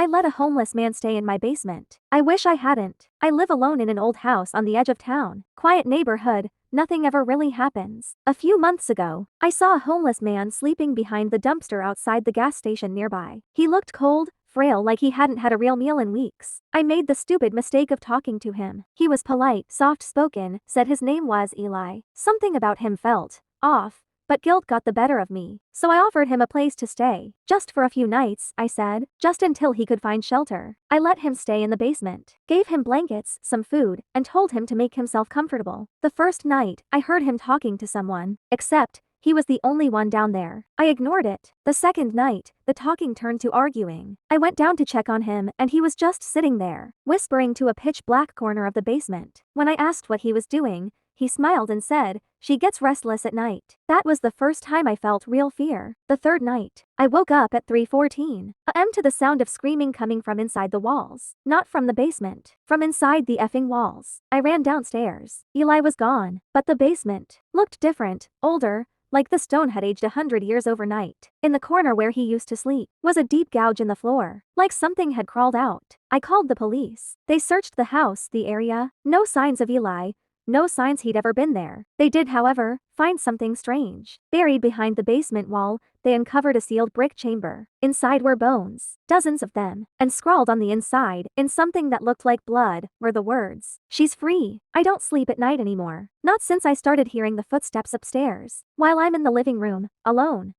I let a homeless man stay in my basement. I wish I hadn't. I live alone in an old house on the edge of town. Quiet neighborhood, nothing ever really happens. A few months ago, I saw a homeless man sleeping behind the dumpster outside the gas station nearby. He looked cold, frail, like he hadn't had a real meal in weeks. I made the stupid mistake of talking to him. He was polite, soft-spoken, said his name was Eli. Something about him felt off, but guilt got the better of me. So I offered him a place to stay. Just for a few nights, I said, just until he could find shelter. I let him stay in the basement, gave him blankets, some food, and told him to make himself comfortable. The first night, I heard him talking to someone, except he was the only one down there. I ignored it. The second night, the talking turned to arguing. I went down to check on him and he was just sitting there, whispering to a pitch-black corner of the basement. When I asked what he was doing, he smiled and said, "She gets restless at night." That was the first time I felt real fear. The third night, I woke up at 3:14 a.m. to the sound of screaming coming from inside the walls. Not from the basement, from inside the effing walls. I ran downstairs. Eli was gone, but the basement looked different, older, like the stone had aged 100 years overnight. In the corner where he used to sleep was a deep gouge in the floor, like something had crawled out. I called the police. They searched the house, the area. No signs of Eli. No signs he'd ever been there. They did, however, find something strange. Buried behind the basement wall, they uncovered a sealed brick chamber. Inside were bones, dozens of them, and scrawled on the inside, in something that looked like blood, were the words, "She's free. I don't sleep at night anymore. Not since I started hearing the footsteps upstairs." While I'm in the living room, alone,